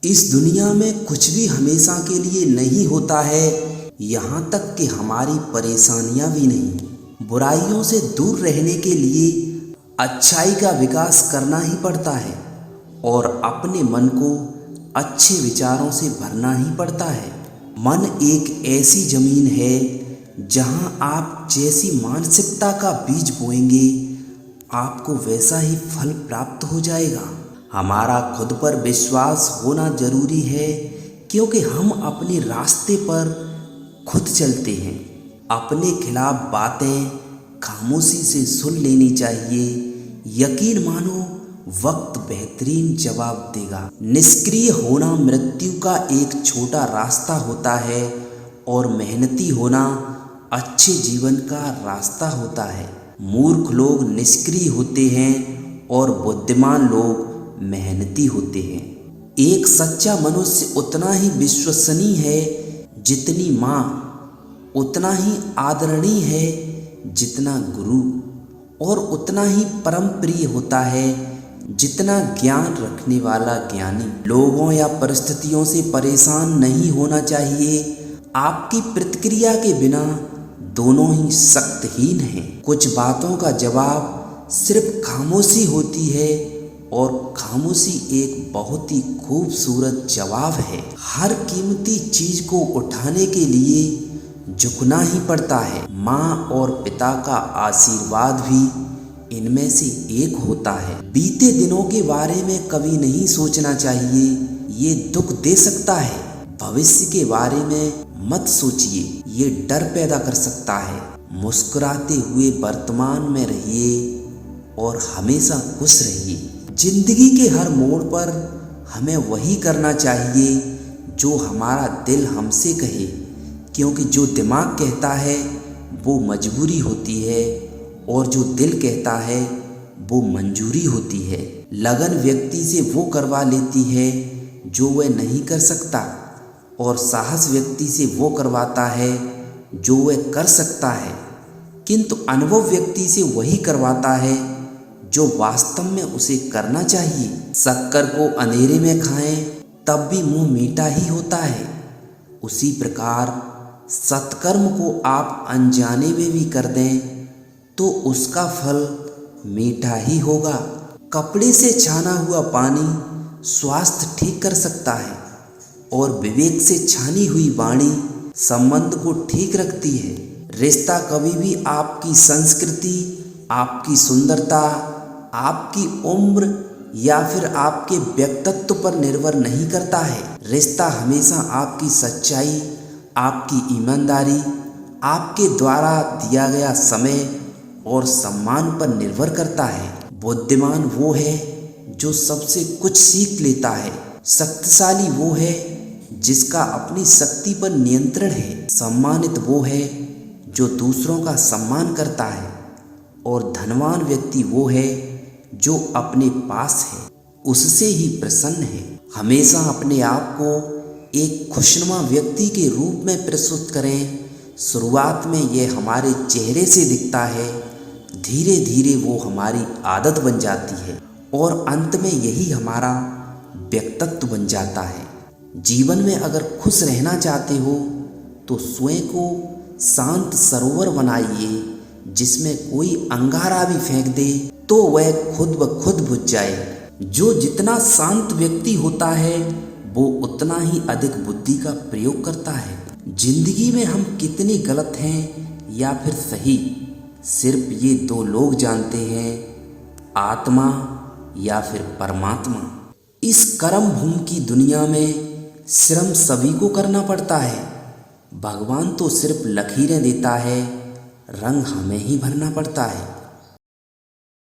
इस दुनिया में कुछ भी हमेशा के लिए नहीं होता है, यहाँ तक कि हमारी परेशानियाँ भी नहीं। बुराइयों से दूर रहने के लिए अच्छाई का विकास करना ही पड़ता है और अपने मन को अच्छे विचारों से भरना ही पड़ता है। मन एक ऐसी जमीन है जहाँ आप जैसी मानसिकता का बीज बोएंगे आपको वैसा ही फल प्राप्त हो जाएगा। हमारा खुद पर विश्वास होना जरूरी है क्योंकि हम अपने रास्ते पर खुद चलते हैं। अपने खिलाफ बातें खामोशी से सुन लेनी चाहिए। यकीन मानो वक्त बेहतरीन जवाब देगा। निष्क्रिय होना मृत्यु का एक छोटा रास्ता होता है और मेहनती होना अच्छे जीवन का रास्ता होता है। मूर्ख लोग निष्क्रिय होते हैं और बुद्धिमान लोग मेहनती होते हैं। एक सच्चा मनुष्य उतना ही विश्वसनीय है जितनी माँ, उतना ही आदरणीय है जितना गुरु, और उतना ही परम प्रिय होता है जितना ज्ञान रखने वाला ज्ञानी। लोगों या परिस्थितियों से परेशान नहीं होना चाहिए। आपकी प्रतिक्रिया के बिना दोनों ही शक्तिहीन हैं। कुछ बातों का जवाब सिर्फ खामोशी होती है और खामोशी एक बहुत ही खूबसूरत जवाब है। हर कीमती चीज को उठाने के लिए झुकना ही पड़ता है। माँ और पिता का आशीर्वाद भी इनमें से एक होता है। बीते दिनों के बारे में कभी नहीं सोचना चाहिए, ये दुख दे सकता है। भविष्य के बारे में मत सोचिए, ये डर पैदा कर सकता है। मुस्कुराते हुए वर्तमान में रहिए और हमेशा खुश रहिए। जिंदगी के हर मोड़ पर हमें वही करना चाहिए जो हमारा दिल हमसे कहे, क्योंकि जो दिमाग कहता है वो मजबूरी होती है और जो दिल कहता है वो मंजूरी होती है। लगन व्यक्ति से वो करवा लेती है जो वह नहीं कर सकता और साहस व्यक्ति से वो करवाता है जो वह कर सकता है, किंतु अनुभव व्यक्ति से वही करवाता है जो वास्तव में उसे करना चाहिए। शक्कर को अंधेरे में खाएं तब भी मुंह मीठा ही होता है। उसी प्रकार सत्कर्म को आप अनजाने में भी कर दें तो उसका फल मीठा ही होगा। कपड़े से छाना हुआ पानी स्वास्थ्य ठीक कर सकता है और विवेक से छानी हुई वाणी संबंध को ठीक रखती है। रिश्ता कभी भी आपकी संस्कृति, आपकी सुंदरता, आपकी उम्र या फिर आपके व्यक्तित्व पर निर्भर नहीं करता है। रिश्ता हमेशा आपकी सच्चाई, आपकी ईमानदारी, आपके द्वारा दिया गया समय और सम्मान पर निर्भर करता है। बुद्धिमान वो है जो सबसे कुछ सीख लेता है। शक्तिशाली वो है जिसका अपनी शक्ति पर नियंत्रण है। सम्मानित वो है जो दूसरों का सम्मान करता है और धनवान व्यक्ति वो है जो अपने पास है उससे ही प्रसन्न है। हमेशा अपने आप को एक खुशनुमा व्यक्ति के रूप में प्रस्तुत करें। शुरुआत में यह हमारे चेहरे से दिखता है, धीरे धीरे वो हमारी आदत बन जाती है और अंत में यही हमारा व्यक्तित्व बन जाता है। जीवन में अगर खुश रहना चाहते हो तो स्वयं को शांत सरोवर बनाइए जिसमें कोई अंगारा भी फेंक दे तो वह खुद ब खुद बुझ जाए। जो जितना शांत व्यक्ति होता है वो उतना ही अधिक बुद्धि का प्रयोग करता है। जिंदगी में हम कितने गलत हैं या फिर सही, सिर्फ ये दो लोग जानते हैं, आत्मा या फिर परमात्मा। इस कर्म भूमि की दुनिया में श्रम सभी को करना पड़ता है। भगवान तो सिर्फ लकीरें देता है, रंग हमें ही भरना पड़ता है।